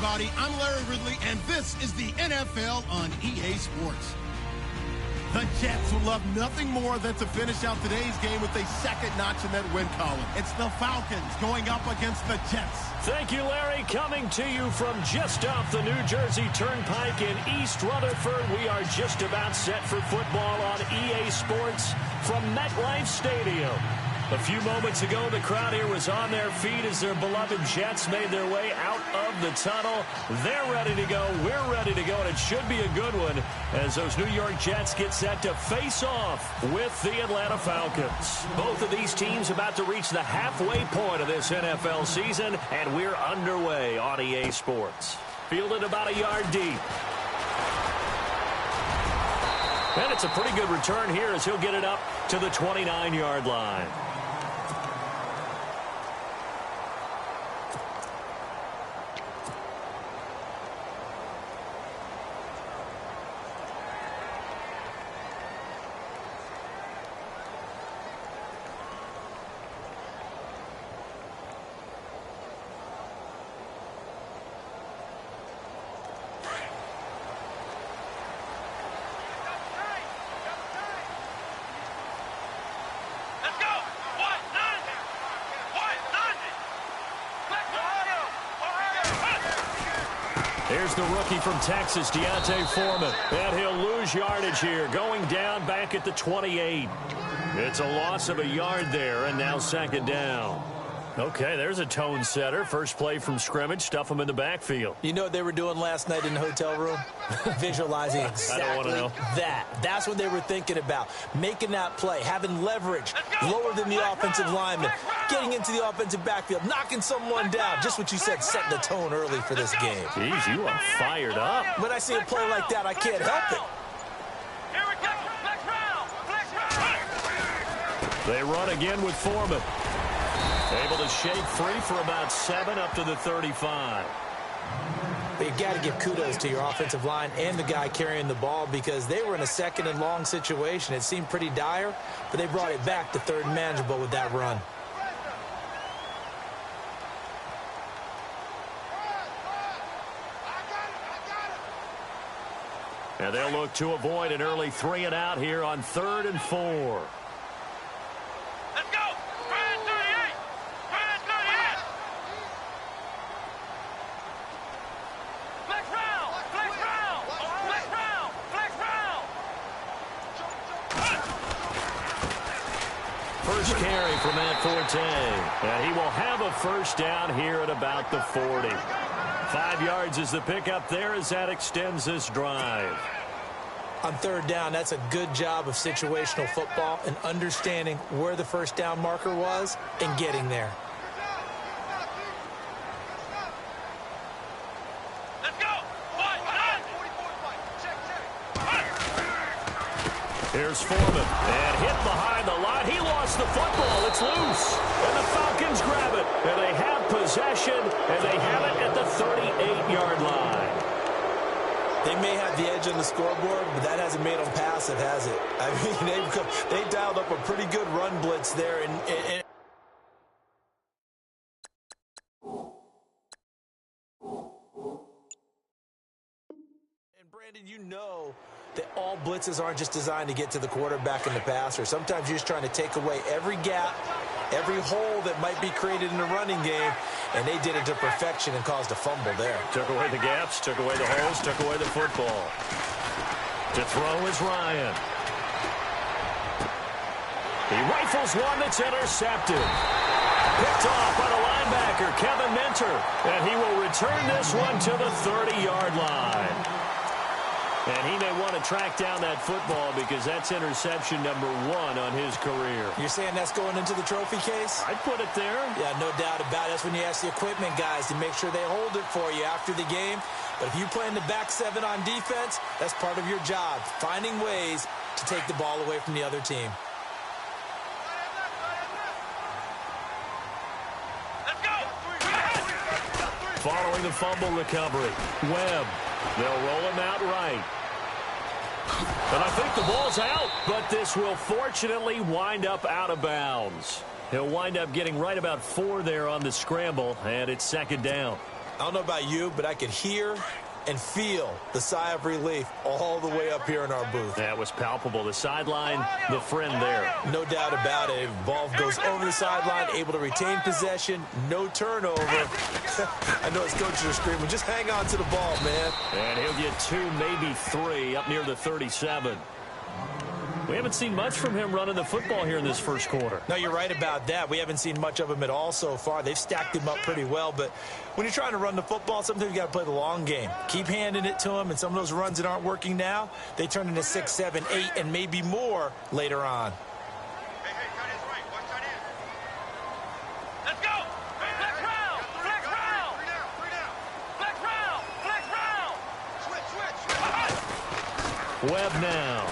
everybody. I'm Larry Ridley, and this is the NFL on EA Sports. The Jets would love nothing more than to finish out today's game with a second notch in that win column. It's the Falcons going up against the Jets. Thank you, Larry. Coming to you from just off the New Jersey Turnpike in East Rutherford, we are just about set for football on EA Sports from MetLife Stadium. A few moments ago, the crowd here was on their feet as their beloved Jets made their way out of the tunnel. They're ready to go. We're ready to go, and it should be a good one as those New York Jets get set to face off with the Atlanta Falcons. Both of these teams about to reach the halfway point of this NFL season, and we're underway on EA Sports. Fielded about a yard deep. And it's a pretty good return here as he'll get it up to the 29-yard line. Here's the rookie from Texas, D'Onta Foreman. And he'll lose yardage here, going down back at the 28. It's a loss of a yard there, and now second down. Okay, there's a tone setter. First play from scrimmage, stuff him in the backfield. You know what they were doing last night in the hotel room? Visualizing exactly I don't want to know. that. That's what they were thinking about. Making that play, having leverage, lower than the offensive lineman, getting into the offensive backfield, knocking someone down. Just what you said, setting the tone early for this game. Jeez, you are fired up. When I see a play like that, I can't help it. They run again with Foreman. Able to shake free for about 7 up to the 35. But you got to give kudos to your offensive line and the guy carrying the ball because they were in a second and long situation. It seemed pretty dire, but they brought it back to third and manageable with that run. And they'll look to avoid an early 3 and out here on 3rd and 4. First carry from Matt Forte. And he will have a first down here at about the 40. 5 yards is the pickup there as that extends this drive. On third down, that's a good job of situational football and understanding where the first down marker was and getting there. Here's Foreman, and hit behind the line. He lost the football. It's loose, and the Falcons grab it, and they have possession, and they have it at the 38-yard line. They may have the edge on the scoreboard, but that hasn't made them passive, has it? I mean, they dialed up a pretty good run blitz there, and Brandon, you know that all blitzes aren't just designed to get to the quarterback and the passer. Sometimes you're just trying to take away every gap, every hole that might be created in the running game, and they did it to perfection and caused a fumble there. Took away the gaps, took away the holes, took away the football. To throw is Ryan. He rifles one that's intercepted. Picked off by the linebacker, Kevin Minter, and he will return this one to the 30-yard line. And he may want to track down that football because that's interception number 1 on his career. You're saying that's going into the trophy case? I'd put it there. Yeah, no doubt about it. That's when you ask the equipment guys to make sure they hold it for you after the game. But if you play in the back 7 on defense, that's part of your job, finding ways to take the ball away from the other team. Following the fumble recovery, Webb. They'll roll him out right. And I think the ball's out, but this will fortunately wind up out of bounds. He'll wind up getting right about 4 there on the scramble, and it's second down. I don't know about you, but I could hear and feel the sigh of relief all the way up here in our booth. That was palpable. The sideline, the friend there. No doubt about it. Ball goes over the sideline, able to retain possession, no turnover. I know his coaches are screaming, just hang on to the ball, man. And he'll get 2, maybe 3 up near the 37. We haven't seen much from him running the football here in this first quarter. No, you're right about that. We haven't seen much of him at all so far. They've stacked him up pretty well, but when you're trying to run the football, sometimes you got to play the long game. Keep handing it to him, and some of those runs that aren't working now, they turn into 6, 7, 8, and maybe more later on. Hey, tight end's right. Watch tight end. Let's go! Flex round! Flex round! Three down. Flex round! Flex round! Switch! Webb now.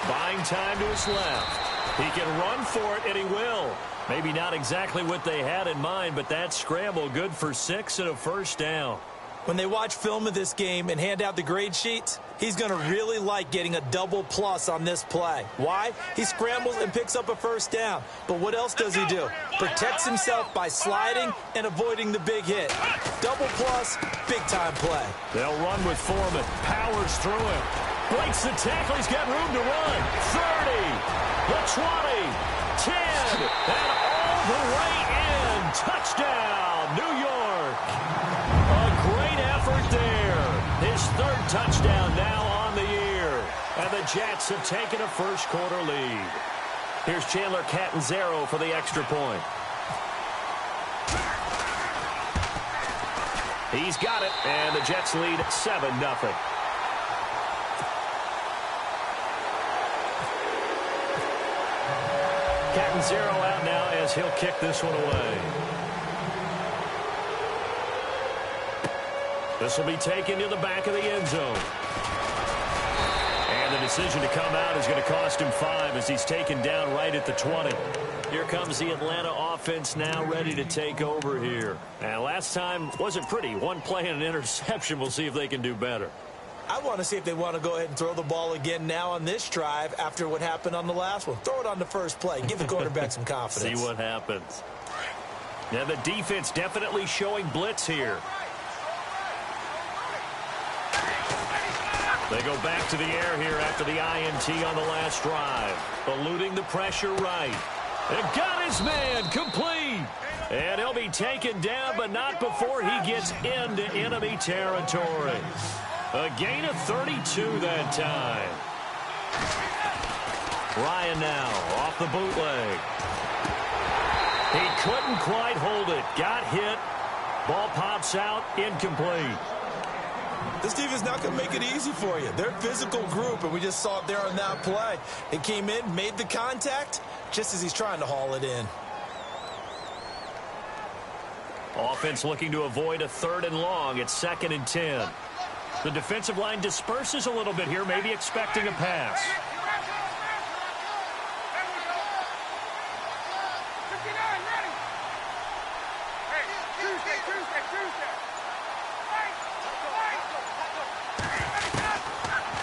Buying time to his left. He can run for it, and he will. Maybe not exactly what they had in mind, but that scramble good for 6 and a first down. When they watch film of this game and hand out the grade sheets, he's going to really like getting a double plus on this play. Why? He scrambles and picks up a first down. But what else does he do? Protects himself by sliding and avoiding the big hit. Double plus, big-time play. They'll run with Foreman. Powers through him. Breaks the tackle. He's got room to run. 30, the 20, 10, and all the way in. Touchdown, New York. A great effort there. His 3rd touchdown now on the year. And the Jets have taken a first quarter lead. Here's Chandler Catanzaro for the extra point. He's got it, and the Jets lead 7-0. Catanzaro out now as he'll kick this one away. This will be taken to the back of the end zone. And the decision to come out is going to cost him 5 as he's taken down right at the 20. Here comes the Atlanta offense now ready to take over here. And last time wasn't pretty. One play and an interception. We'll see if they can do better. I want to see if they want to go ahead and throw the ball again now on this drive after what happened on the last one. Throw it on the first play. Give the quarterback some confidence. See what happens. Now the defense definitely showing blitz here. They go back to the air here after the INT on the last drive. Eluding the pressure right. And got his man complete. And he'll be taken down, but not before he gets into enemy territory. A gain of 32 that time. Ryan now off the bootleg. He couldn't quite hold it. Got hit. Ball pops out. Incomplete. This defense is not going to make it easy for you. They're a physical group, and we just saw it there on that play. It came in, made the contact, just as he's trying to haul it in. Offense looking to avoid a 3rd and long. It's 2nd and 10. The defensive line disperses a little bit here, maybe expecting a pass.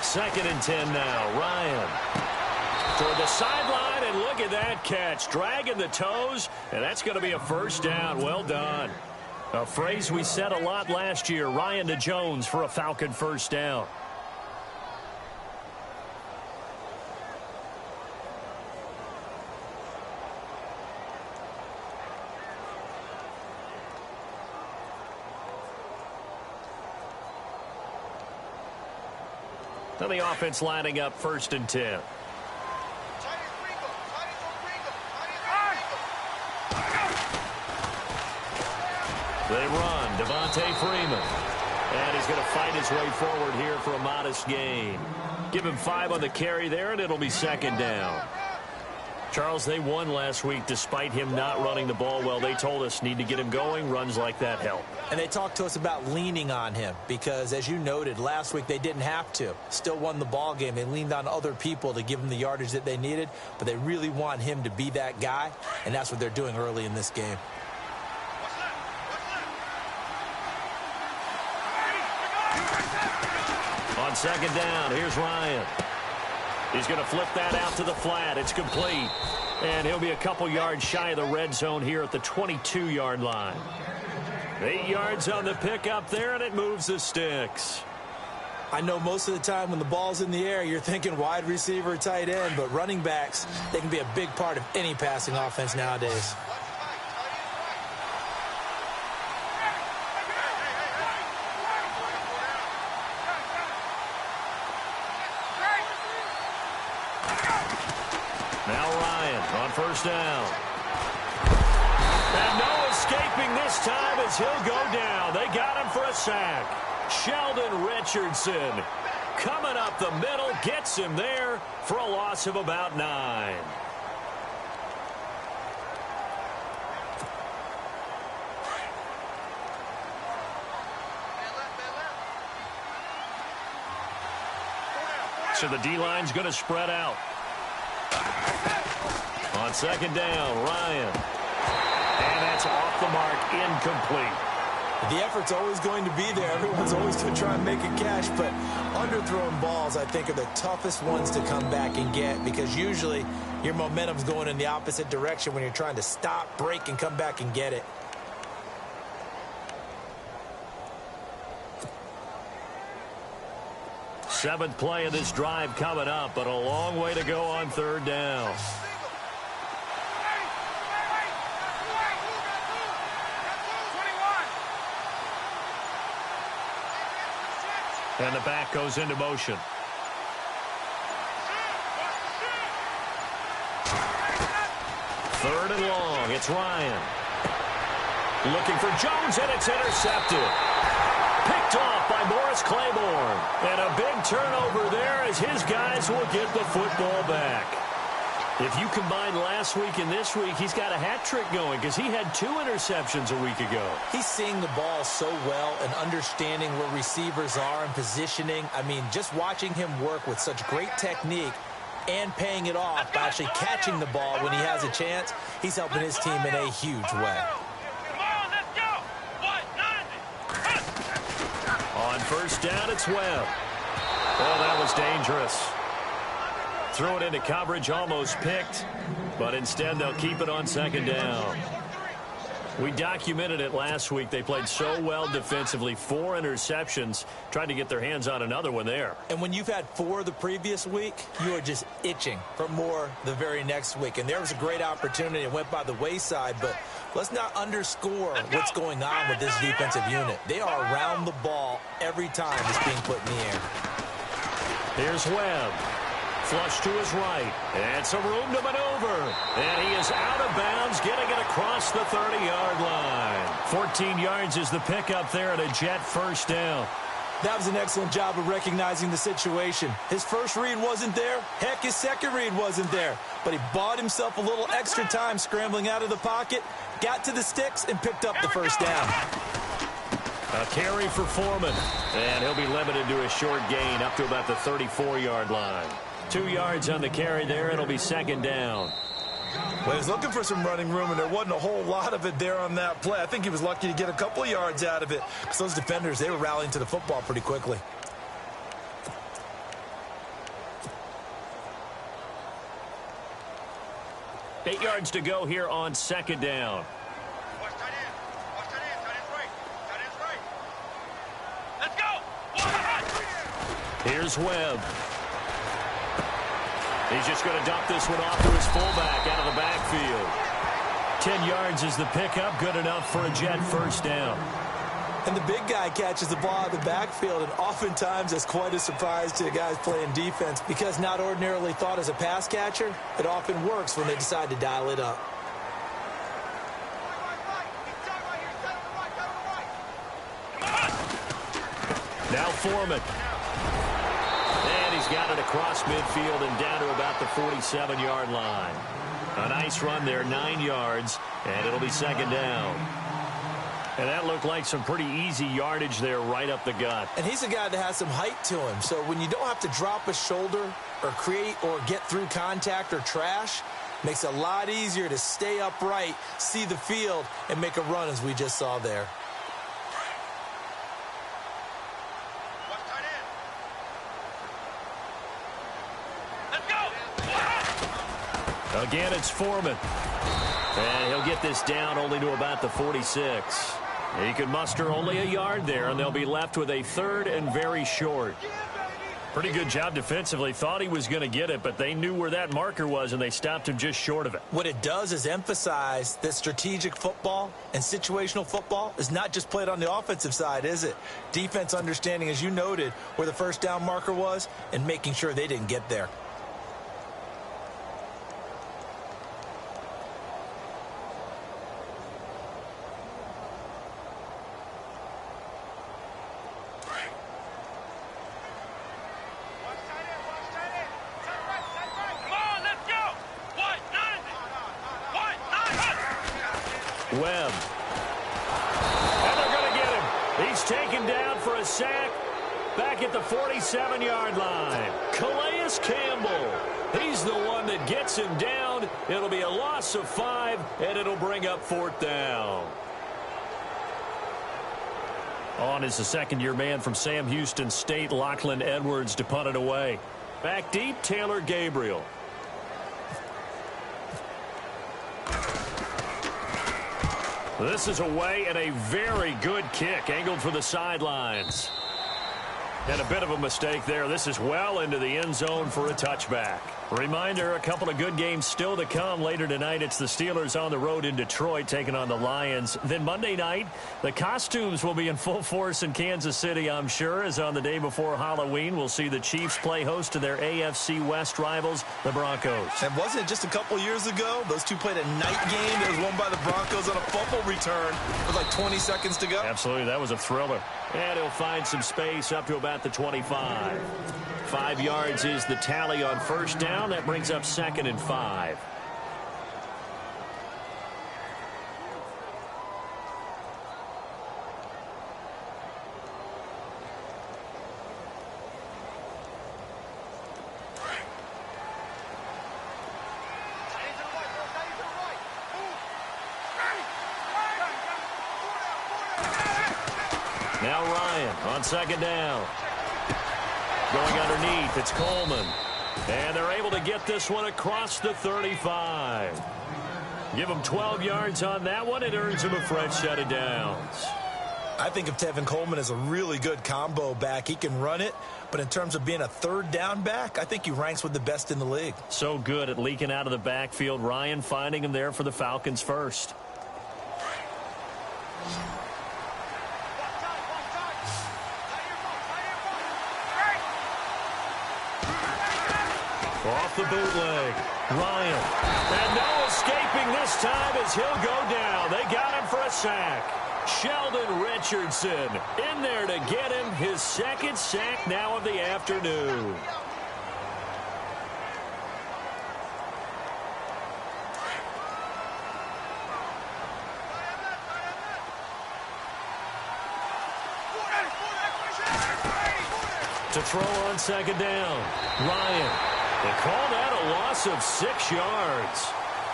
Second and 10 now. Ryan toward the sideline, and look at that catch. Dragging the toes, and that's going to be a first down. Well done. A phrase we said a lot last year. Ryan to Jones for a Falcon first down. Now the offense lining up 1st and 10. They run. Devontae Freeman. And he's going to fight his way forward here for a modest gain. Give him 5 on the carry there, and it'll be 2nd down. Charles, they won last week despite him not running the ball well. They told us need to get him going. Runs like that help. And they talked to us about leaning on him because, as you noted, last week they didn't have to. Still won the ball game. They leaned on other people to give them the yardage that they needed, but they really want him to be that guy, and that's what they're doing early in this game. On 2nd down, here's Ryan. He's going to flip that out to the flat. It's complete. And he'll be a couple yards shy of the red zone here at the 22-yard line. 8 yards on the pickup there, and it moves the sticks. I know most of the time when the ball's in the air, you're thinking wide receiver, tight end, but running backs, they can be a big part of any passing offense nowadays. Now Ryan on first down. And no escaping this time as he'll go down. They got him for a sack. Sheldon Richardson coming up the middle, gets him there for a loss of about 9. So the D-line's going to spread out. On second down, Ryan. And that's off the mark, incomplete. The effort's always going to be there. Everyone's always going to try and make a catch, but underthrown balls, I think, are the toughest ones to come back and get because usually your momentum's going in the opposite direction when you're trying to stop, break, and come back and get it. Seventh play of this drive coming up, but a long way to go on third down. And the back goes into motion. Third and long. It's Ryan. Looking for Jones, and it's intercepted. Picked off by Morris Claiborne. And a big turnover there as his guys will get the football back. If you combine last week and this week, he's got a hat trick going because he had 2 interceptions a week ago. He's seeing the ball so well and understanding where receivers are and positioning. I mean, just watching him work with such great technique and paying it off by actually catching the ball when he has a chance, he's helping his team in a huge way. On first down, it's Webb. Oh, that was dangerous. Threw it into coverage, almost picked, but instead they'll keep it on second down. We documented it last week. They played so well defensively, 4 interceptions, trying to get their hands on another one there. And when you've had 4 the previous week, you are just itching for more the very next week. And there was a great opportunity. It went by the wayside, but let's not underscore what's going on with this defensive unit. They are around the ball every time it's being put in the air. Here's Webb. Flush to his right, and some room to maneuver. And he is out of bounds, getting it across the 30-yard line. 14 yards is the pickup there and a Jet first down. That was an excellent job of recognizing the situation. His first read wasn't there. Heck, his second read wasn't there. But he bought himself a little extra time scrambling out of the pocket, got to the sticks, and picked up the first down. A carry for Foreman, and he'll be limited to a short gain up to about the 34-yard line. 2 yards on the carry there. It'll be second down. Well, he was looking for some running room, and there wasn't a whole lot of it there on that play. I think he was lucky to get a couple of yards out of it because those defenders, they were rallying to the football pretty quickly. Eight yards to go here on second down. Watch tight end. Watch tight end. Tight end's right. Tight end's right. Let's go. Here's Webb. He's just going to dump this one off to his fullback out of the backfield. 10 yards is the pickup, good enough for a Jet first down. And the big guy catches the ball out of the backfield, and oftentimes that's quite a surprise to the guys playing defense because not ordinarily thought as a pass catcher, it often works when they decide to dial it up. Now Foreman. And he's got it across midfield and down to about the 47-yard line. A nice run there, 9 yards, and it'll be second down. And that looked like some pretty easy yardage there right up the gut. And he's a guy that has some height to him, so when you don't have to drop a shoulder or create or get through contact or trash, makes it a lot easier to stay upright, see the field, and make a run as we just saw there. Again, it's Foreman. And he'll get this down only to about the 46. He could muster only a yard there, and they'll be left with a third and very short. Pretty good job defensively. Thought he was going to get it, but they knew where that marker was, and they stopped him just short of it. What it does is emphasize that strategic football and situational football is not just played on the offensive side, is it? Defense understanding, as you noted, where the first down marker was and making sure they didn't get there. Webb. And they're going to get him. He's taken down for a sack back at the 47-yard line. Calais Campbell. He's the one that gets him down. It'll be a loss of 5, and it'll bring up 4th down. On is the second-year man from Sam Houston State, Lachlan Edwards, to punt it away. Back deep, Taylor Gabriel. This is away, and a very good kick angled for the sidelines. And a bit of a mistake there. This is well into the end zone for a touchback. Reminder, a couple of good games still to come. Later tonight, it's the Steelers on the road in Detroit taking on the Lions. Then Monday night, the costumes will be in full force in Kansas City, I'm sure, as on the day before Halloween, we'll see the Chiefs play host to their AFC West rivals, the Broncos. And wasn't it just a couple years ago, those two played a night game that was won by the Broncos on a fumble return with like 20 seconds to go? Absolutely, that was a thriller. And he'll find some space up to about the 25. 5 yards is the tally on first down. That brings up 2nd and 5. Now Ryan on 2nd down. Going underneath, it's Coleman. And they're able to get this one across the 35. Give them 12 yards on that one. It earns him a fresh set of downs. I think of Tevin Coleman as a really good combo back. He can run it, but in terms of being a third down back, I think he ranks with the best in the league. So good at leaking out of the backfield. Ryan finding him there for the Falcons first. Off the bootleg. Ryan. And no escaping this time as he'll go down. They got him for a sack. Sheldon Richardson in there to get him his 2nd sack now of the afternoon. To throw on 2nd down. Ryan. They call that a loss of 6 yards.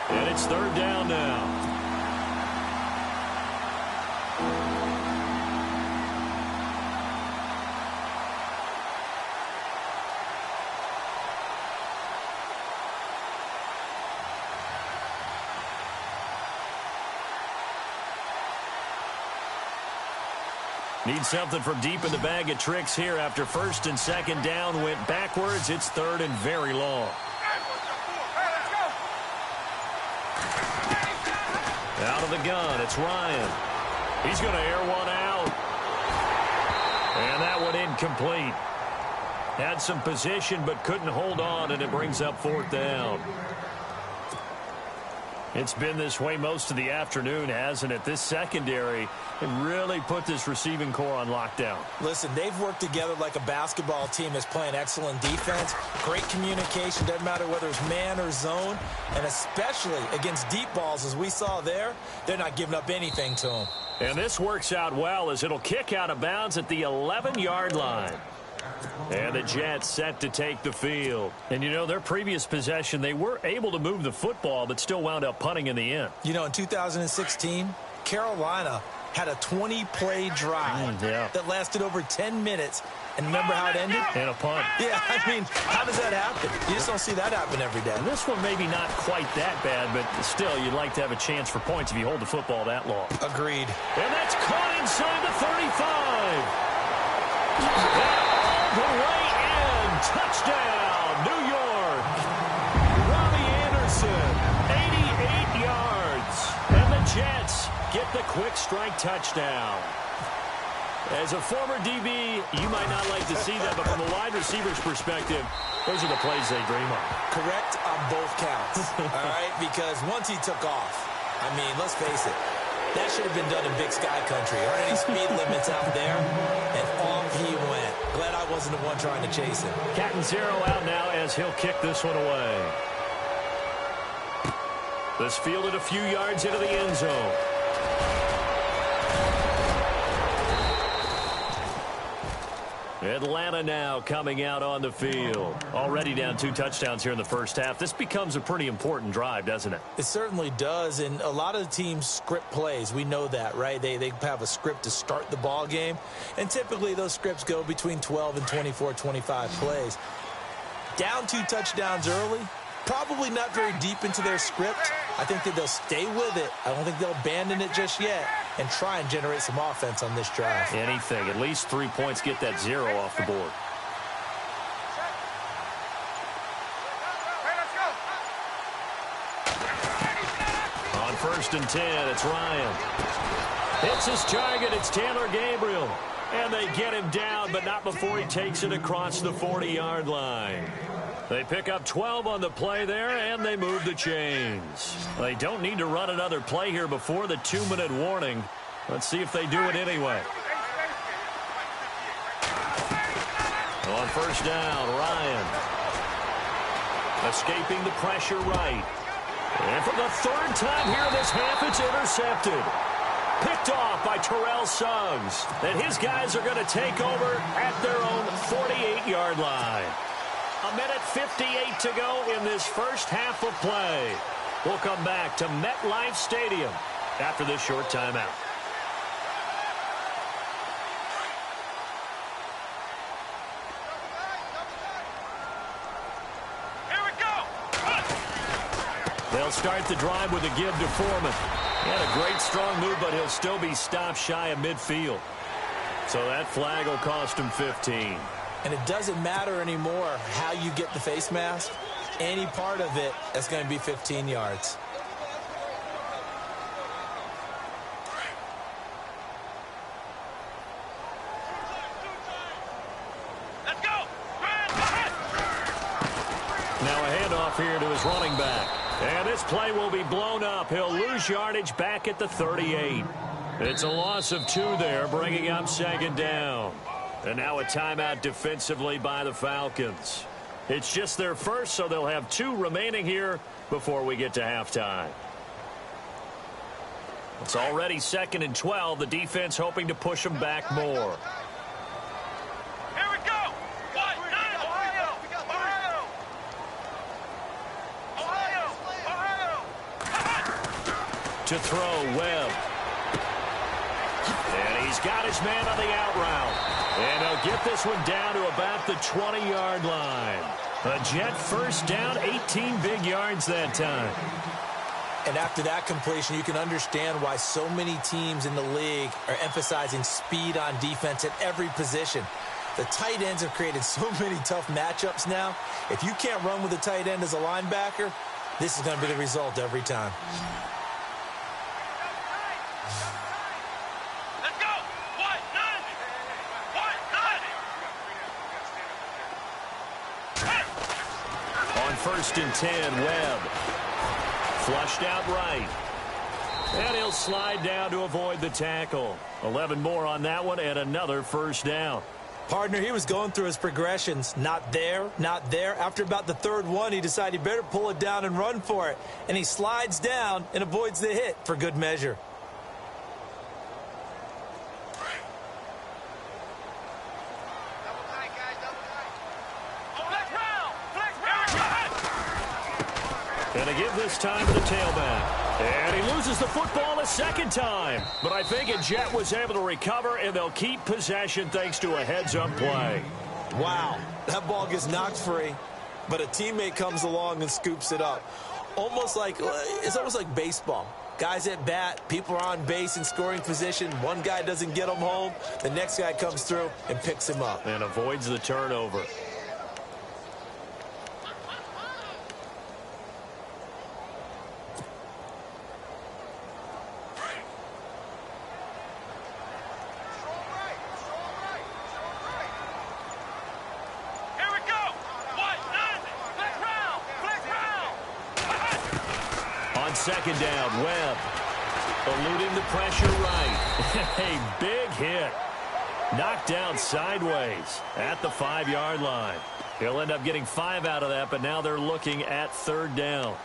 And it's 3rd down now. Need something from deep in the bag of tricks here after 1st and 2nd down went backwards. It's 3rd and very long. Out of the gun, it's Ryan. He's going to air one out. And that one incomplete. Had some position but couldn't hold on, and it brings up 4th down. It's been this way most of the afternoon, hasn't it? This secondary really put this receiving core on lockdown. Listen, they've worked together like a basketball team that's playing excellent defense. Great communication, doesn't matter whether it's man or zone. And especially against deep balls, as we saw there, they're not giving up anything to them. And this works out well as it'll kick out of bounds at the 11-yard line. And the Jets set to take the field. And, you know, their previous possession, they were able to move the football, but still wound up punting in the end. You know, in 2016, Carolina had a 20-play drive that lasted over 10 minutes. And remember how it ended? And a punt. Yeah, I mean, how does that happen? You just don't see that happen every day. And this one maybe not quite that bad, but still, you'd like to have a chance for points if you hold the football that long. Agreed. And that's caught inside the 35. And all the way in. Touchdown, New York. Robbie Anderson, 88 yards. And the Jets get the quick strike touchdown. As a former DB, you might not like to see that, but from a wide receiver's perspective, those are the plays they dream of. Correct on both counts, all right? Because once he took off, I mean, let's face it, that should have been done in Big Sky Country. Aren't any speed limits out there? And off he went. Glad I wasn't the one trying to chase him. Cat and zero out now as he'll kick this one away. This fielded a few yards into the end zone. Atlanta now coming out on the field. Already down 2 touchdowns here in the first half. This becomes a pretty important drive, doesn't it? It certainly does, and a lot of the teams script plays. We know that, right? They have a script to start the ball game, and typically those scripts go between 12 and 24, 25 plays. Down 2 touchdowns early, probably not very deep into their script. I think that they'll stay with it. I don't think they'll abandon it just yet and try and generate some offense on this drive. Anything. At least 3 points, get that 0 off the board. On 1st and 10, it's Ryan. Hits his target. It's Taylor Gabriel. And they get him down, but not before he takes it across the 40-yard line. They pick up 12 on the play there, and they move the chains. They don't need to run another play here before the 2-minute warning. Let's see if they do it anyway. On 1st down, Ryan. Escaping the pressure right. And for the 3rd time here in this half, it's intercepted. Picked off by Terrell Suggs. And his guys are going to take over at their own 48-yard line. 1:58 to go in this first half of play. We'll come back to MetLife Stadium after this short timeout. Here we go. They'll start the drive with a give to Foreman. He had a great strong move, but he'll still be stopped shy of midfield. So that flag will cost him 15. And it doesn't matter anymore how you get the face mask. Any part of it, that's going to be 15 yards. Let's go. Now a handoff here to his running back. And this play will be blown up. He'll lose yardage back at the 38. It's a loss of 2 there, bringing up 2nd down. And now a timeout defensively by the Falcons. It's just their first, so they'll have 2 remaining here before we get to halftime. It's already 2nd and 12. The defense hoping to push them back more. Here we go. Ohio. To throw, Webb. And he's got his man on the out route. And he'll get this one down to about the 20-yard line. A Jet first down, 18 big yards that time. And after that completion, you can understand why so many teams in the league are emphasizing speed on defense at every position. The tight ends have created so many tough matchups now. If you can't run with a tight end as a linebacker, this is going to be the result every time. Let's go. On 1st and 10, Webb. Flushed out right. And he'll slide down to avoid the tackle. 11 more on that one and another first down. Partner, he was going through his progressions. Not there, not there. After about the 3rd one, he decided he better pull it down and run for it. And he slides down and avoids the hit for good measure. And to give this time to the tailback. And he loses the football a second time. But I think a Jet was able to recover, and they'll keep possession thanks to a heads-up play. Wow, that ball gets knocked free, but a teammate comes along and scoops it up. It's almost like baseball. Guys at bat, people are on base in scoring position. One guy doesn't get him home. The next guy comes through and picks him up. And avoids the turnover. Second down, Webb eluding the pressure right. A big hit. Knocked down sideways at the 5-yard line. He'll end up getting 5 out of that, but now they're looking at third down.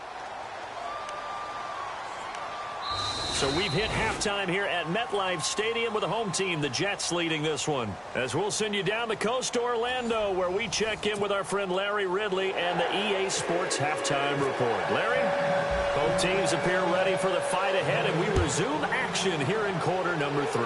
So we've hit halftime here at MetLife Stadium with the home team, the Jets, leading this one. As we'll send you down the coast to Orlando, where we check in with our friend Larry Ridley and the EA Sports Halftime Report. Larry? Both teams appear ready for the fight ahead, and we resume action here in quarter number 3.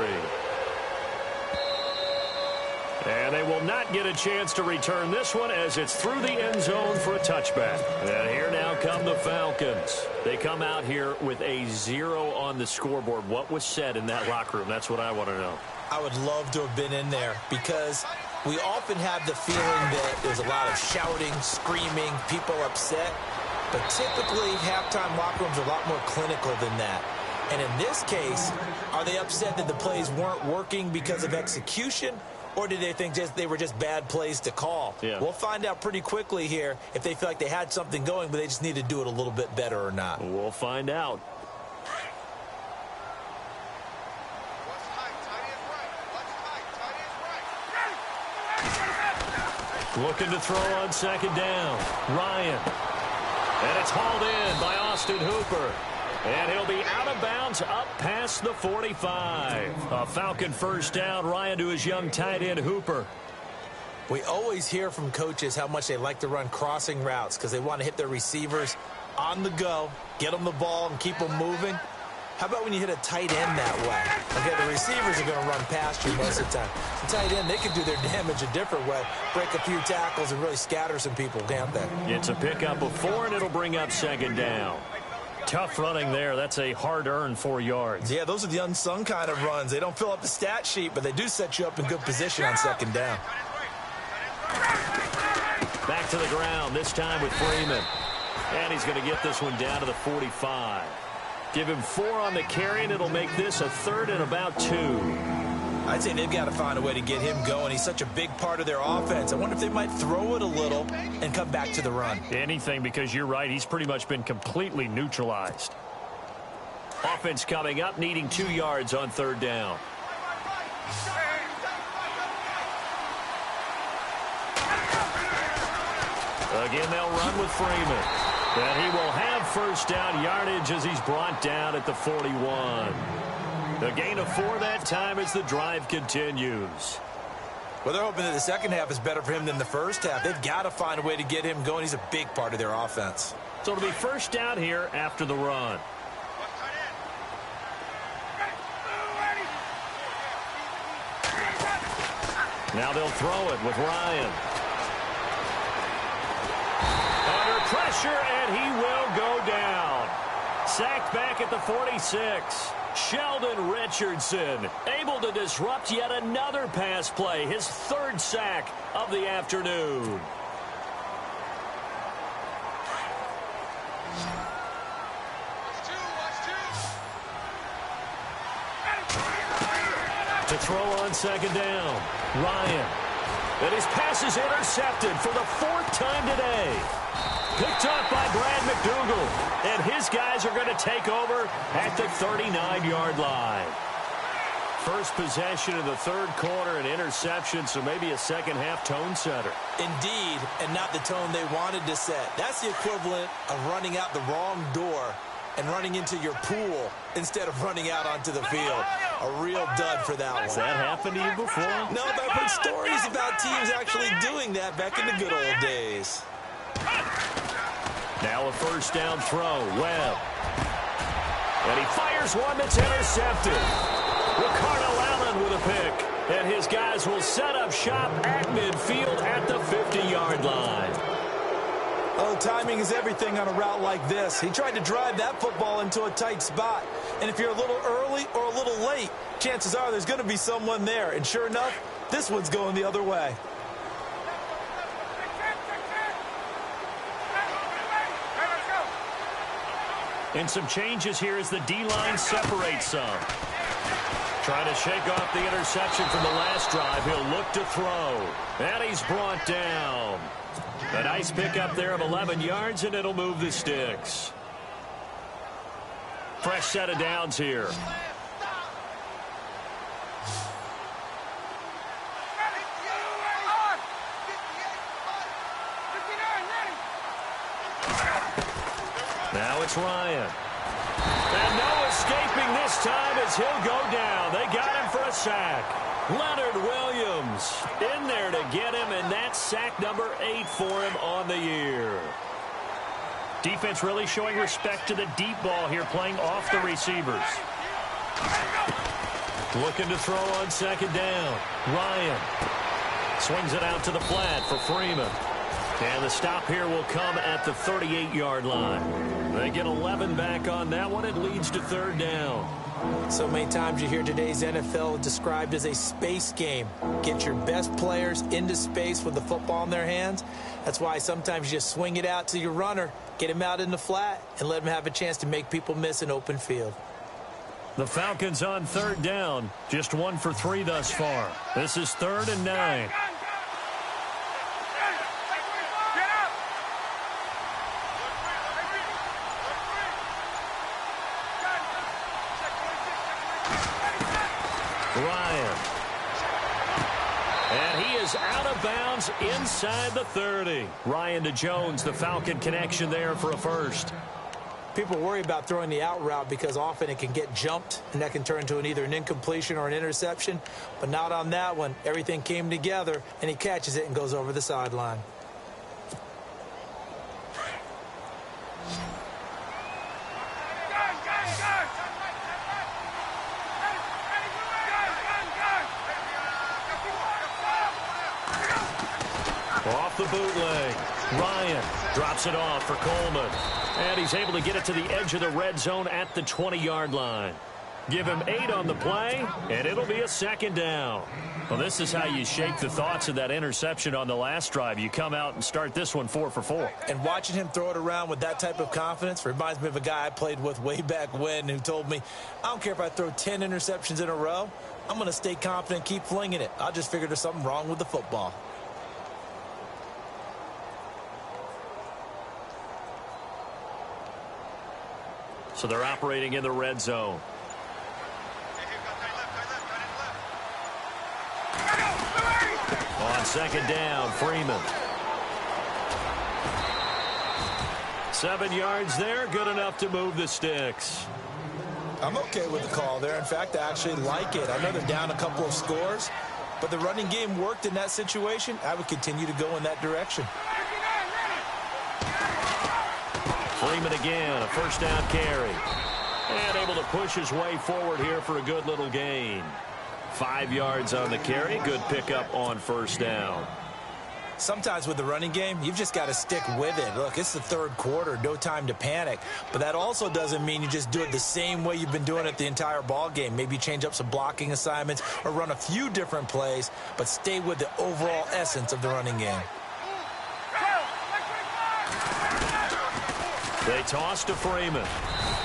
And they will not get a chance to return this one as it's through the end zone for a touchback. And here now come the Falcons. They come out here with a 0 on the scoreboard. What was said in that locker room? That's what I want to know. I would love to have been in there because we often have the feeling that there's a lot of shouting, screaming, people upset. But typically, halftime locker rooms are a lot more clinical than that. And in this case, are they upset that the plays weren't working because of execution? Or did they think they were just bad plays to call? Yeah. We'll find out pretty quickly here if they feel like they had something going, but they just need to do it a little bit better or not. We'll find out. Looking to throw on second down. Ryan. And it's hauled in by Austin Hooper. And he'll be out of bounds up past the 45. A Falcon first down. Ryan to his young tight end, Hooper. We always hear from coaches how much they like to run crossing routes because they want to hit their receivers on the go, get them the ball, and keep them moving. How about when you hit a tight end that way? Okay, the receivers are going to run past you most of the time. The tight end, they can do their damage a different way, break a few tackles and really scatter some people, can't they? It's a pickup of 4, and it'll bring up second down. Tough running there. That's a hard-earned 4 yards. Yeah, those are the unsung kind of runs. They don't fill up the stat sheet, but they do set you up in good position on second down. Back to the ground, this time with Freeman. And he's going to get this one down to the 45. Give him 4 on the carry, and it'll make this a 3rd and about 2. I'd say they've got to find a way to get him going. He's such a big part of their offense. I wonder if they might throw it a little and come back to the run. Anything, because you're right. He's pretty much been completely neutralized. Offense coming up, needing 2 yards on third down. Again, they'll run with Freeman. And he will have first down yardage as he's brought down at the 41. The gain of 4 that time as the drive continues. Well, they're hoping that the second half is better for him than the first half. They've got to find a way to get him going. He's a big part of their offense. So it'll be first down here after the run. Now they'll throw it with Ryan. Under pressure, and he will go down. Sacked back at the 46. Sheldon Richardson able to disrupt yet another pass play. His 3rd sack of the afternoon. To throw on second down, Ryan. And his pass is intercepted for the 4th time today. Picked up by Brad McDougal. And his guys are going to take over at the 39-yard line. First possession of the 3rd quarter, an interception, so maybe a second-half tone setter. Indeed, and not the tone they wanted to set. That's the equivalent of running out the wrong door and running into your pool instead of running out onto the field. A real dud for that one. Has that happened to you before? No, but I've heard stories about teams actually doing that back in the good old days. Now a first down throw. Webb. And he fires one that's intercepted. Ricardo Allen with a pick. And his guys will set up shop at midfield at the 50-yard line. Oh, timing is everything on a route like this. He tried to drive that football into a tight spot. And if you're a little early or a little late, chances are there's going to be someone there. And sure enough, this one's going the other way. And some changes here as the D-line separates some. Trying to shake off the interception from the last drive. He'll look to throw. And he's brought down. A nice pickup there of 11 yards, and it'll move the sticks. Fresh set of downs here. Now it's Ryan. And no escaping this time as he'll go down. They got him for a sack. Leonard Williams in there to get him, and that's sack number 8 for him on the year. Defense really showing respect to the deep ball here, playing off the receivers. Looking to throw on second down. Ryan swings it out to the flat for Freeman. And the stop here will come at the 38-yard line. They get 11 back on that one. It leads to third down. So many times you hear today's NFL described as a space game. Get your best players into space with the football in their hands. That's why sometimes you just swing it out to your runner, get him out in the flat, and let him have a chance to make people miss an open field. The Falcons on third down. Just 1 for 3 thus far. This is 3rd and 9. Ryan. And he is out of bounds inside the 30. Ryan to Jones, the Falcon connection there for a first. People worry about throwing the out route because often it can get jumped, and that can turn into either an incompletion or an interception. But not on that one. Everything came together, and he catches it and goes over the sideline. Off the bootleg. Ryan drops it off for Coleman. And he's able to get it to the edge of the red zone at the 20-yard line. Give him 8 on the play, and it'll be a second down. Well, this is how you shake the thoughts of that interception on the last drive. You come out and start this one 4 for 4. And watching him throw it around with that type of confidence reminds me of a guy I played with way back when who told me, I don't care if I throw 10 interceptions in a row. I'm going to stay confident and keep flinging it. I'll just figure there's something wrong with the football. So they're operating in the red zone. On second down, Freeman. 7 yards there, good enough to move the sticks. I'm okay with the call there. In fact, I actually like it. I know they're down a couple of scores, but the running game worked in that situation. I would continue to go in that direction. Freeman again, a first down carry. And able to push his way forward here for a good little gain. 5 yards on the carry. Good pickup on first down. Sometimes with the running game, you've just got to stick with it. Look, it's the third quarter, no time to panic. But that also doesn't mean you just do it the same way you've been doing it the entire ball game. Maybe change up some blocking assignments or run a few different plays, but stay with the overall essence of the running game. They toss to Freeman.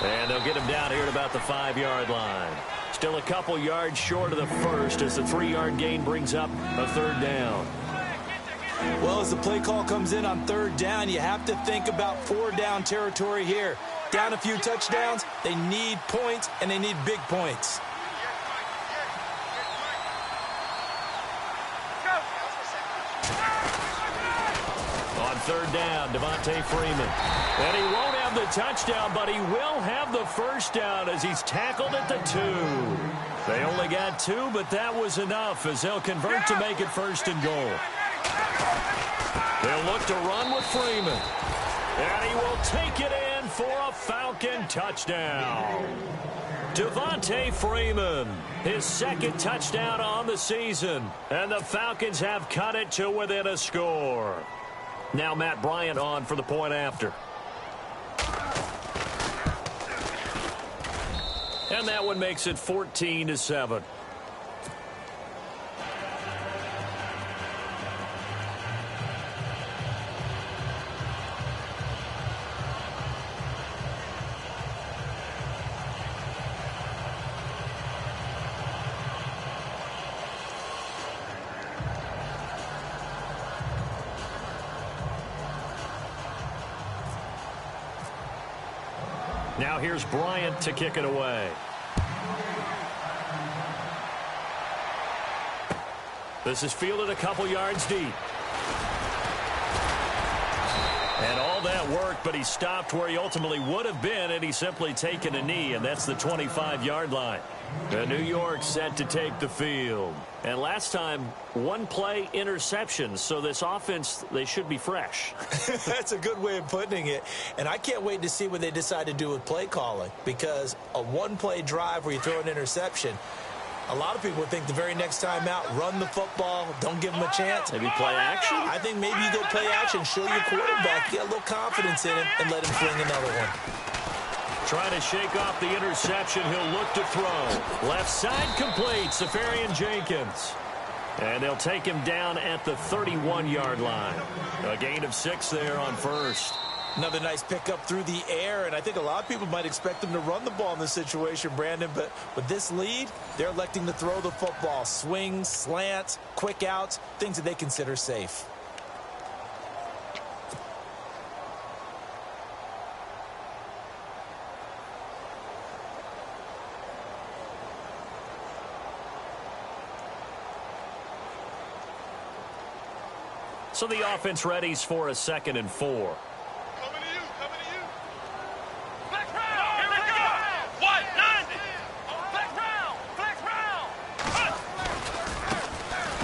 And they'll get him down here at about the 5-yard line. Still a couple yards short of the first as the 3-yard gain brings up a third down. Well, as the play call comes in on third down, you have to think about 4-down territory here. Down a few touchdowns, they need points, and they need big points. On third down, Devontae Freeman. And he won't have the touchdown, but he will have the first down as he's tackled at the 2. They only got 2, but that was enough as they'll convert to make it first and goal. They'll look to run with Freeman. And he will take it in for a Falcon touchdown. Devontae Freeman, his second touchdown on the season. And the Falcons have cut it to within a score. Now Matt Bryant on for the point after. And that one makes it 14-7. Now here's Bryant to kick it away. This is fielded a couple yards deep. And all that work, but he stopped where he ultimately would have been, and he's simply taken a knee, and that's the 25-yard line. The New York set to take the field. And last time, one play interception, so this offense, they should be fresh. That's a good way of putting it. And I can't wait to see what they decide to do with play calling, because a one-play drive where you throw an interception, a lot of people would think the very next time out, run the football, don't give them a chance. Maybe play action? I think maybe you go play action, show your quarterback, get a little confidence in him, and let him fling another one. Trying to shake off the interception. He'll look to throw. Left side complete. Safarian Jenkins. And they'll take him down at the 31-yard line. A gain of 6 there on first. Another nice pickup through the air, and I think a lot of people might expect them to run the ball in this situation, Brandon, but with this lead, they're electing to throw the football. Swings, slants, quick outs, things that they consider safe. So the offense readies for a 2nd and 4. Coming to you, coming to you. Flex round, here we go. What? 90. Flex round, flex round.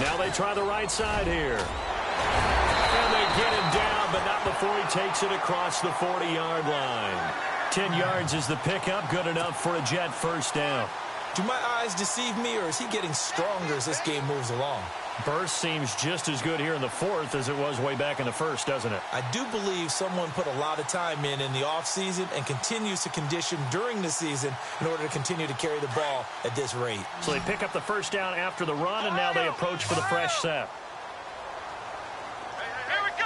Now they try the right side here. And they get him down, but not before he takes it across the 40-yard line. 10 yards is the pickup, good enough for a Jet first down. Do my eyes deceive me, or is he getting stronger as this game moves along? Burst seems just as good here in the 4th as it was way back in the 1st, doesn't it? I do believe someone put a lot of time in the offseason and continues to condition during the season in order to continue to carry the ball at this rate. So they pick up the first down after the run, and now they approach for the fresh set. Here we go.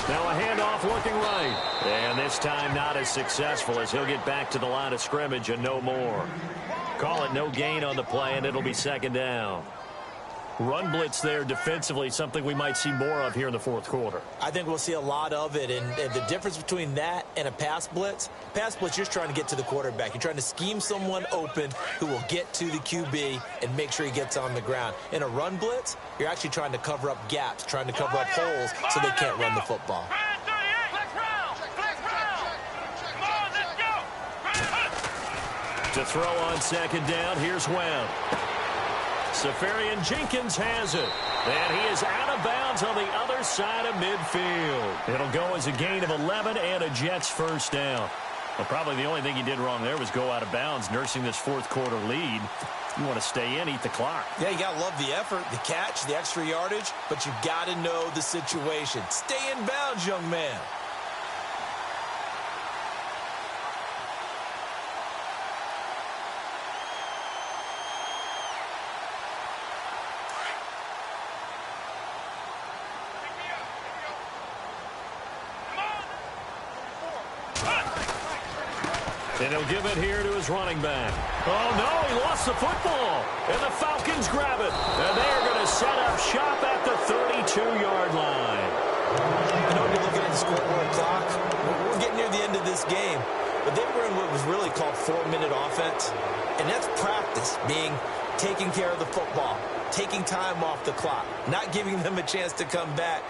Now a handoff looking right. And this time not as successful, as he'll get back to the line of scrimmage and no more. Call it no gain on the play, and it'll be 2nd down. Run blitz there defensively, something we might see more of here in the 4th quarter. I think we'll see a lot of it, and the difference between that and a pass blitz, you're just trying to get to the quarterback. You're trying to scheme someone open who will get to the QB and make sure he gets on the ground. In a run blitz, you're actually trying to cover up gaps, trying to cover up holes so they can't run the football. To throw on 2nd down, here's Webb. Safarian Jenkins has it. And he is out of bounds on the other side of midfield. It'll go as a gain of 11 and a Jets first down. Well, probably the only thing he did wrong there was go out of bounds, nursing this 4th quarter lead. You want to stay in, eat the clock. Yeah, you got to love the effort, the catch, the extra yardage, but you got to know the situation. Stay in bounds, young man. And he'll give it here to his running back. Oh, no, he lost the football. And the Falcons grab it. And they're going to set up shop at the 32-yard line. I know you're looking at the scoreboard clock. We're getting near the end of this game. But they were in what was really called 4-minute offense. And that's practice, being taking care of the football, taking time off the clock, not giving them a chance to come back.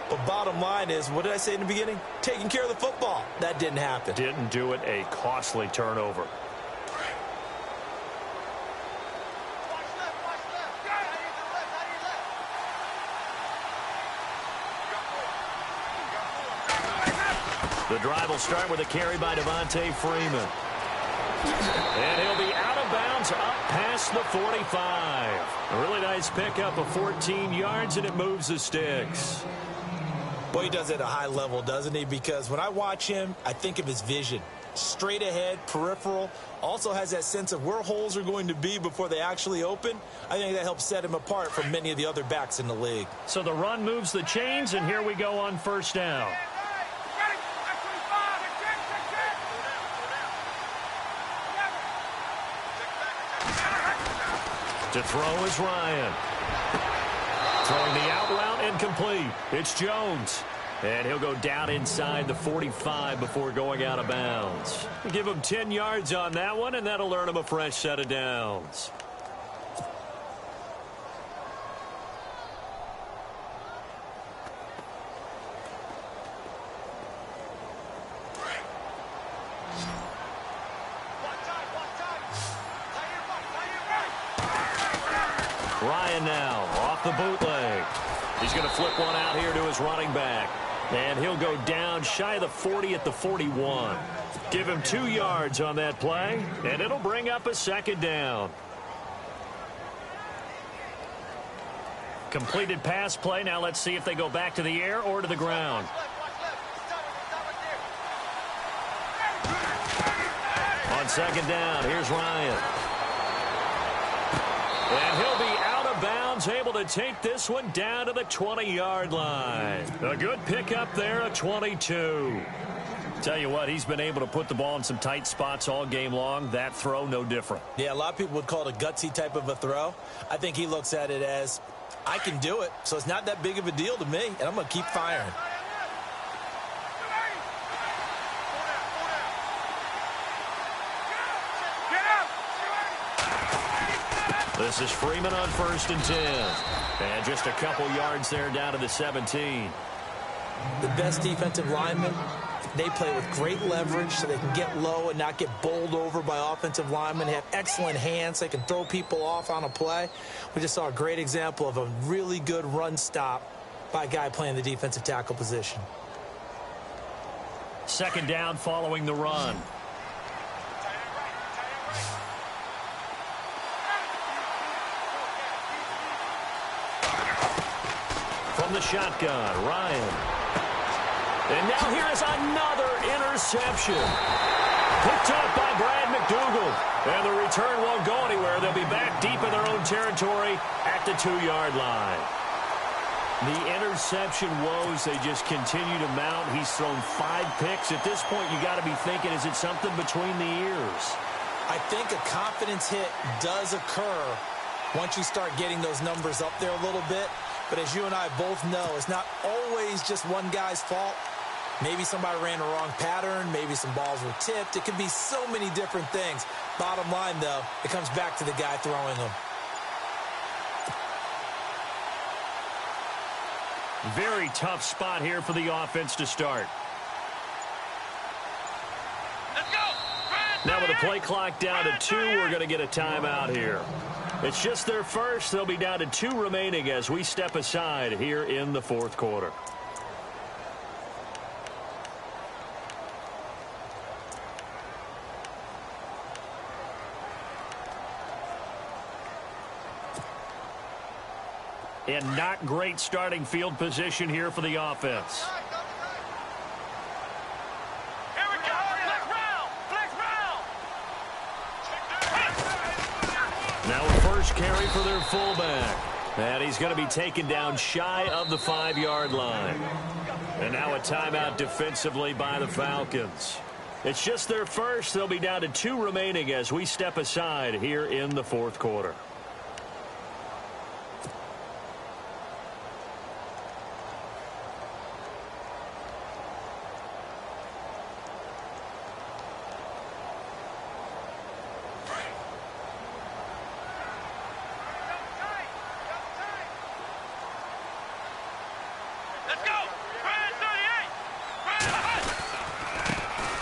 But bottom line is, what did I say in the beginning? Taking care of the football. That didn't happen. Didn't do it. A costly turnover. The drive will start with a carry by Devontae Freeman. And he'll be out of bounds up past the 45. A really nice pickup of 14 yards, and it moves the sticks. Well, he does it at a high level, doesn't he? Because when I watch him, I think of his vision. Straight ahead, peripheral, also has that sense of where holes are going to be before they actually open. I think that helps set him apart from many of the other backs in the league. So the run moves the chains, and here we go on first down. To throw is Ryan. Throwing the out route incomplete. It's Jones. And he'll go down inside the 45 before going out of bounds. Give him 10 yards on that one, and that'll earn him a fresh set of downs. Ryan now off the bootleg. He's going to flip one out here to his running back. And he'll go down shy of the 40 at the 41. Give him 2 yards on that play, and it'll bring up a second down. Completed pass play. Now let's see if they go back to the air or to the ground. On second down, here's Ryan. And he'll be out of bounds, able to take this one down to the 20-yard line. A good pickup there at 22. Tell you what, he's been able to put the ball in some tight spots all game long. That throw, no different. Yeah, a lot of people would call it a gutsy type of a throw. I think he looks at it as, I can do it, so it's not that big of a deal to me, and I'm going to keep firing. This is Freeman on 1st and 10. And just a couple yards there down to the 17. The best defensive linemen, they play with great leverage so they can get low and not get bowled over by offensive linemen. They have excellent hands. They can throw people off on a play. We just saw a great example of a really good run stop by a guy playing the defensive tackle position. Second down following the run. From the shotgun, Ryan. And now here is another interception. Picked up by Brad McDougal. And the return won't go anywhere. They'll be back deep in their own territory at the 2-yard line. The interception woes, they just continue to mount. He's thrown 5 picks. At this point, you got to be thinking, is it something between the ears? I think a confidence hit does occur once you start getting those numbers up there a little bit. But as you and I both know, it's not always just one guy's fault. Maybe somebody ran a wrong pattern. Maybe some balls were tipped. It can be so many different things. Bottom line, though, it comes back to the guy throwing them. Very tough spot here for the offense to start. Let's go. Now with the play clock down to 2, we're going to get a timeout here. It's just their first. They'll be down to 2 remaining as we step aside here in the 4th quarter. And not great starting field position here for the offense. Here we go. Flex round. Flex round. Now a first carry for their fullback. And he's going to be taken down shy of the 5-yard line. And now a timeout defensively by the Falcons. It's just their first. They'll be down to 2 remaining as we step aside here in the 4th quarter.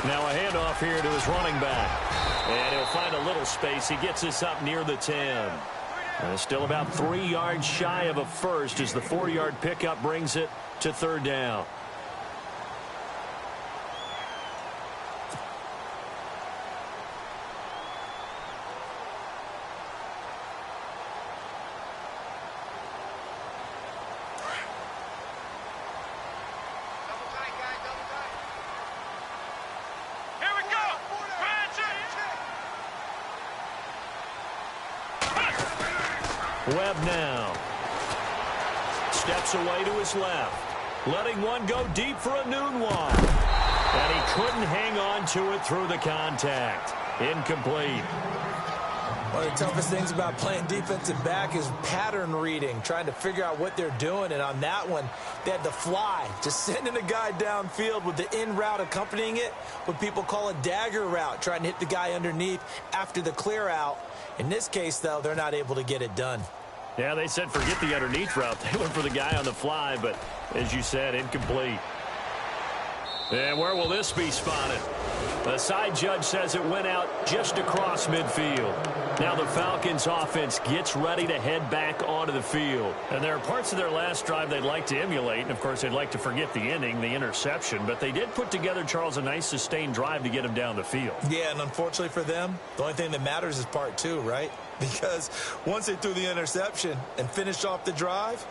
Now a handoff here to his running back. And he'll find a little space. He gets this up near the 10. Still about 3 yards shy of a first as the 4-yard pickup brings it to 3rd down. Webb now. Steps away to his left. Letting one go deep for a noon one. And he couldn't hang on to it through the contact. Incomplete. One of the toughest things about playing defensive back is pattern reading, trying to figure out what they're doing. And on that one, they had to fly, just sending a guy downfield with the in route accompanying it, what people call a dagger route, trying to hit the guy underneath after the clear out. In this case, though, they're not able to get it done. Yeah, they said forget the underneath route. They went for the guy on the fly, but as you said, incomplete. And where will this be spotted? The side judge says it went out just across midfield. Now the Falcons offense gets ready to head back onto the field. And there are parts of their last drive they'd like to emulate. And, of course, they'd like to forget the inning, the interception. But they did put together, Charles, a nice sustained drive to get them down the field. Yeah, and unfortunately for them, the only thing that matters is part two, right? Because once they threw the interception and finished off the drive,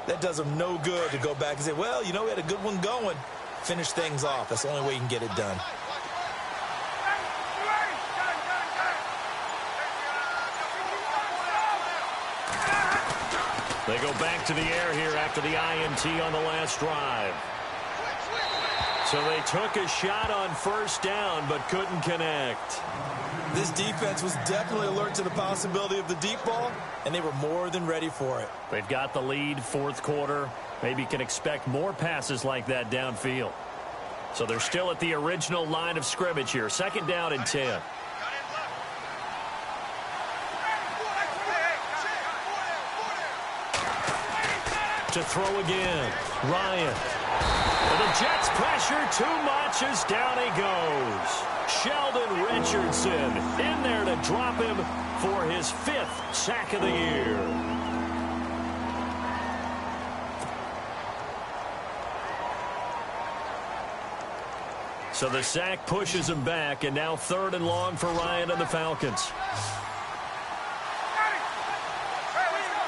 that does them no good to go back and say, well, you know, we had a good one going. Finish things off. That's the only way you can get it done. They go back to the air here after the INT on the last drive. So they took a shot on first down but couldn't connect. This defense was definitely alert to the possibility of the deep ball, and they were more than ready for it. They've got the lead, fourth quarter. Maybe can expect more passes like that downfield. So they're still at the original line of scrimmage here. Second down and 10. To throw again. Ryan. And the Jets pressure too much as down he goes. Sheldon Richardson in there to drop him for his 5th sack of the year. So the sack pushes him back, and now 3rd and long for Ryan and the Falcons.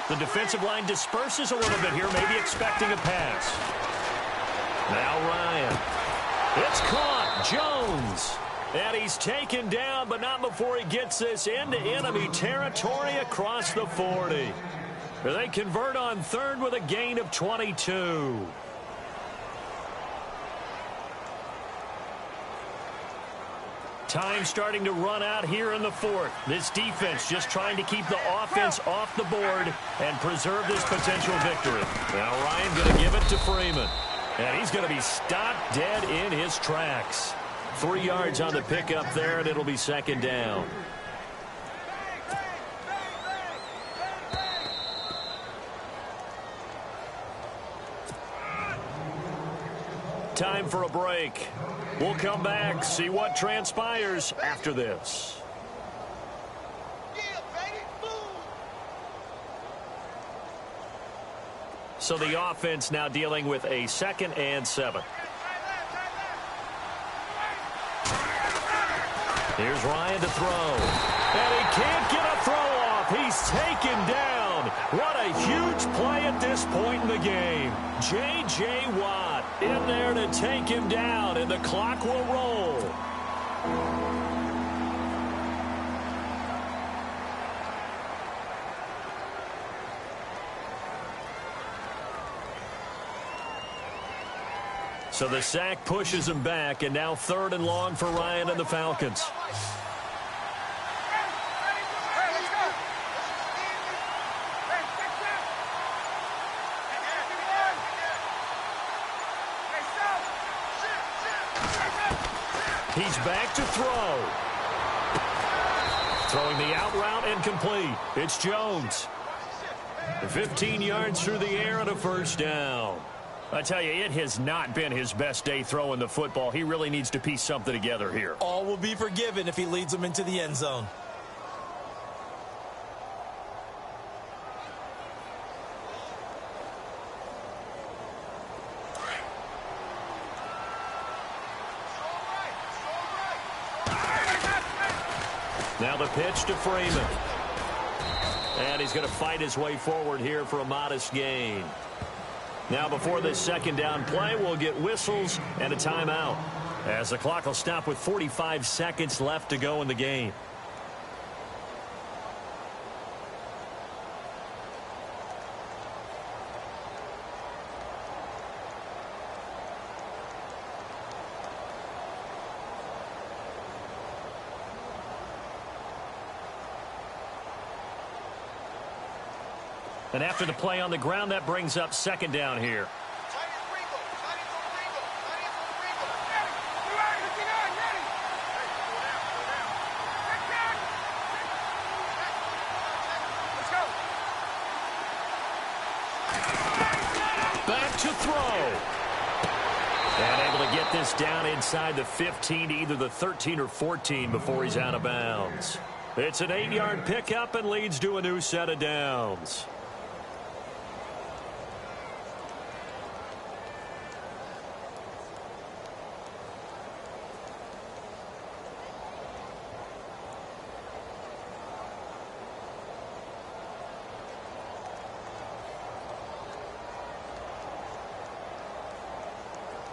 The defensive line disperses a little bit here, maybe expecting a pass. Now Ryan. It's caught. Jones. And he's taken down, but not before he gets this into enemy territory across the 40. They convert on 3rd with a gain of 22. Time starting to run out here in the 4th. This defense just trying to keep the offense off the board and preserve this potential victory. Now Ryan going to give it to Freeman. And he's going to be stopped dead in his tracks. 3 yards on the pickup there, and it'll be 2nd down. Time for a break. We'll come back, see what transpires after this. So the offense now dealing with a 2nd and 7. Here's Ryan to throw. And he can't get a throw off. He's taken down. What a huge play at this point in the game. J.J. Watt in there to take him down, and the clock will roll. So the sack pushes him back, and now 3rd and long for Ryan and the Falcons. He's back to throw. Throwing the out route and complete. It's Jones. 15 yards through the air and a 1st down. I tell you, it has not been his best day throwing the football. He really needs to piece something together here. All will be forgiven if he leads them into the end zone. Now the pitch to Freeman. And he's going to fight his way forward here for a modest gain. Now before this 2nd down play, we'll get whistles and a timeout, as the clock will stop with 45 seconds left to go in the game. And after the play on the ground, that brings up second down here. Back to throw. And able to get this down inside the 15 to either the 13 or 14 before he's out of bounds. It's an 8-yard pickup and leads to a new set of downs.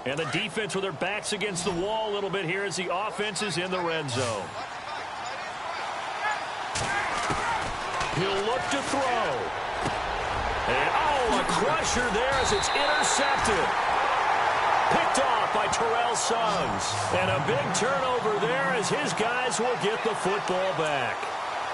And the defense with their backs against the wall a little bit here as the offense is in the red zone. He'll look to throw. And, a crusher there as it's intercepted. Picked off by Terrell Suggs. And a big turnover there as his guys will get the football back.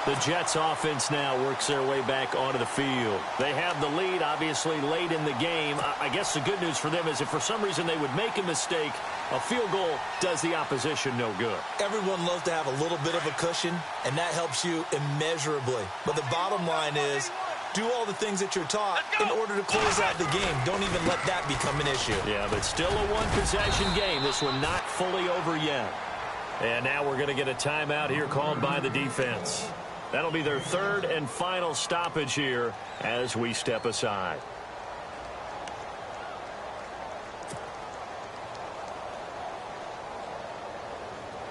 The Jets offense now works their way back onto the field. They have the lead, obviously, late in the game. I guess the good news for them is if for some reason they would make a mistake, a field goal does the opposition no good. Everyone loves to have a little bit of a cushion, and that helps you immeasurably. But the bottom line is, do all the things that you're taught in order to close out the game. Don't even let that become an issue. Yeah, but still a one-possession game. This one not fully over yet. And now we're going to get a timeout here called by the defense. That'll be their third and final stoppage here as we step aside.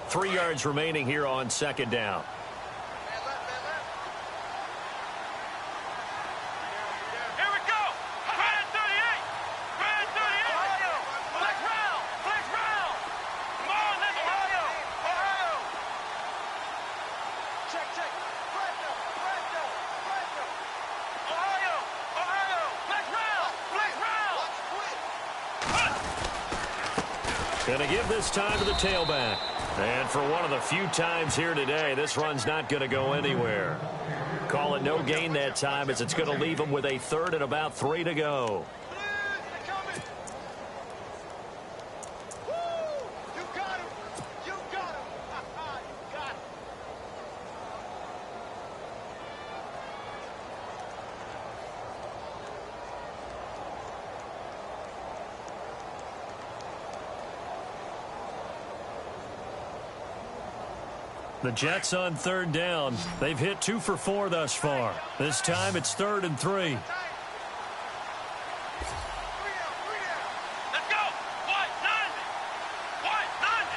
Three yards remaining here on second down. Here we go. Right at 38. Right at 38. Flex round. Flex round. Come on, let's go. Ohio. Check, check. Ohio. Flex round. Flex round. Going to give this time to the tailback. And for one of the few times here today, this run's not going to go anywhere. Call it no gain that time as it's going to leave them with a third and about 3 to go. The Jets on third down. They've hit 2 for 4 thus far. This time it's 3rd and 3. Let's go. White, 90. White, 90.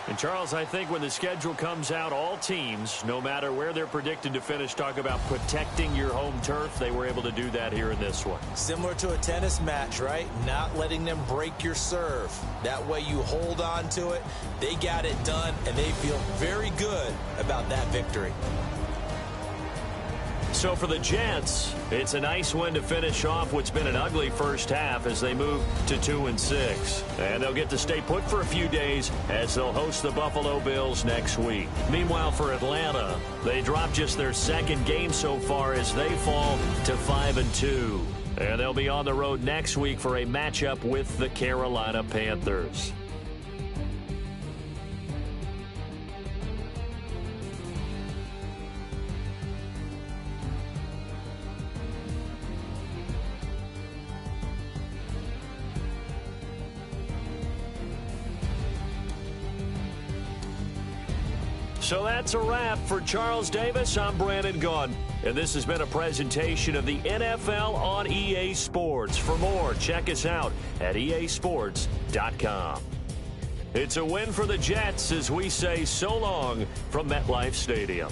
And Charles, I think when the schedule comes out, all teams, no matter where they're predicted to finish, talk about protecting your home turf. They were able to do that here in this one. Similar to a tennis match, right? Not letting them break your serve. That way you hold on to it. They got it done, and they feel very good about that victory. So for the Jets, it's a nice win to finish off what's been an ugly first half as they move to 2-6. And they'll get to stay put for a few days as they'll host the Buffalo Bills next week. Meanwhile, for Atlanta, they dropped just their second game so far as they fall to 5-2. And they'll be on the road next week for a matchup with the Carolina Panthers. So that's a wrap. For Charles Davis, I'm Brandon Gaudin. And this has been a presentation of the NFL on EA Sports. For more, check us out at easports.com. It's a win for the Jets as we say so long from MetLife Stadium.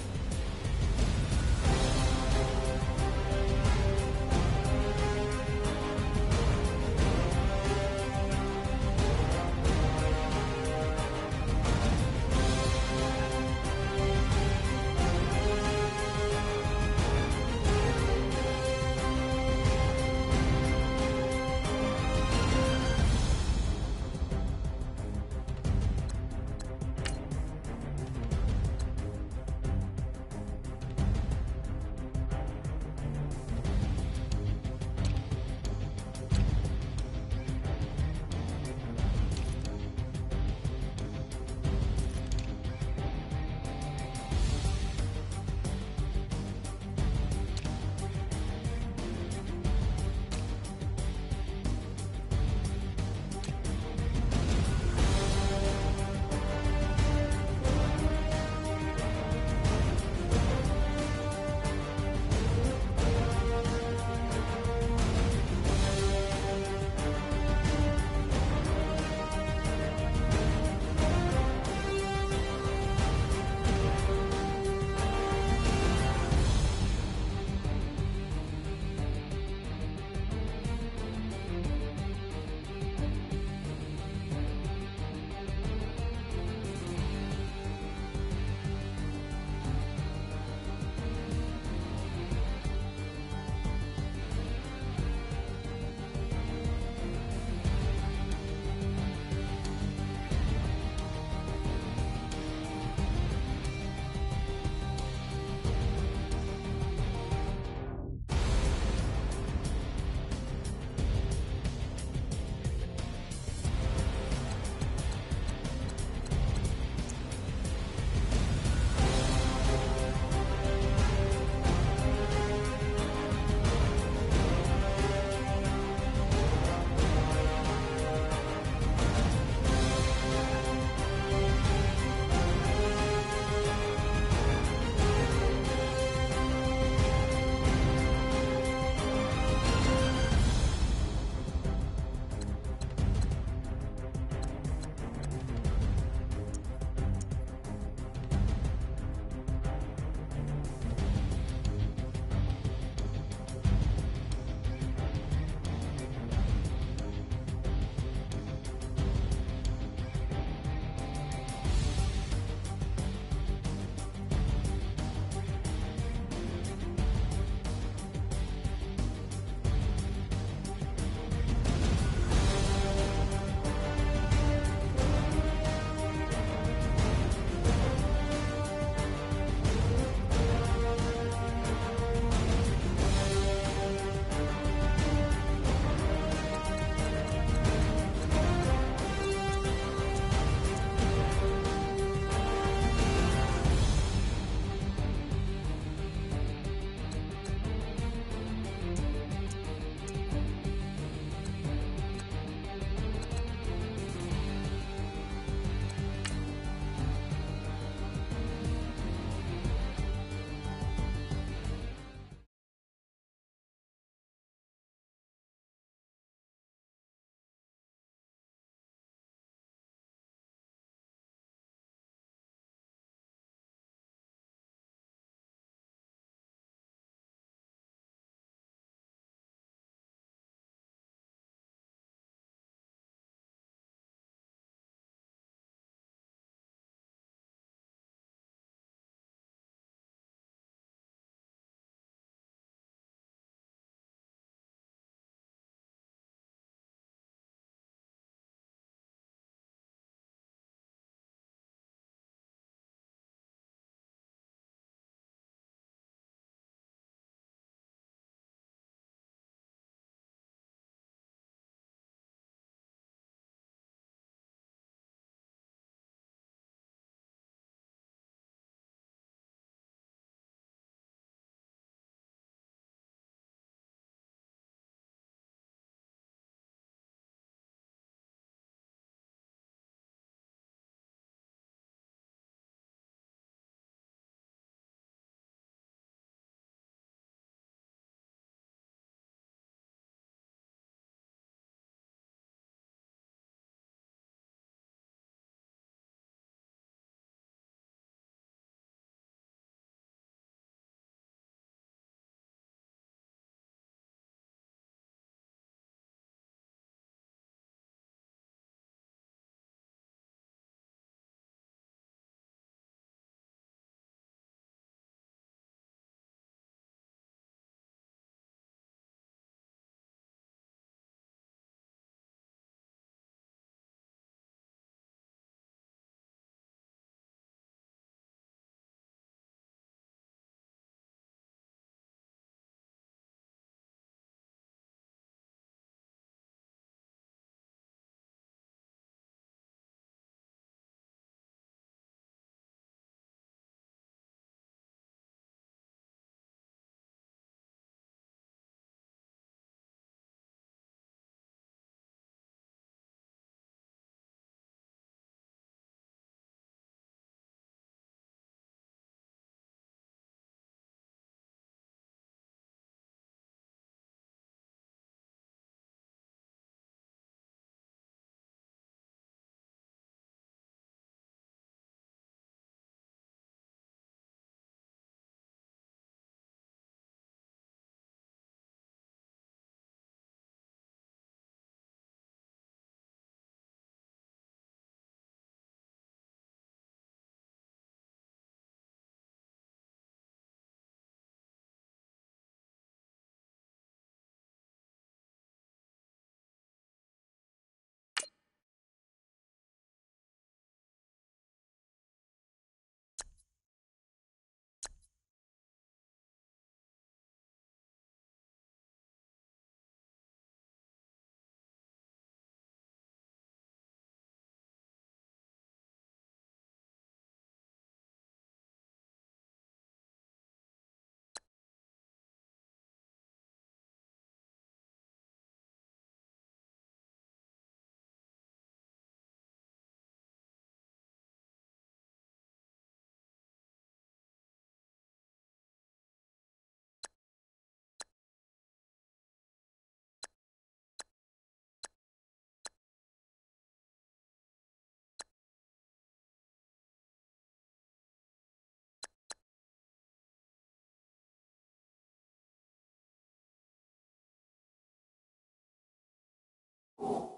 You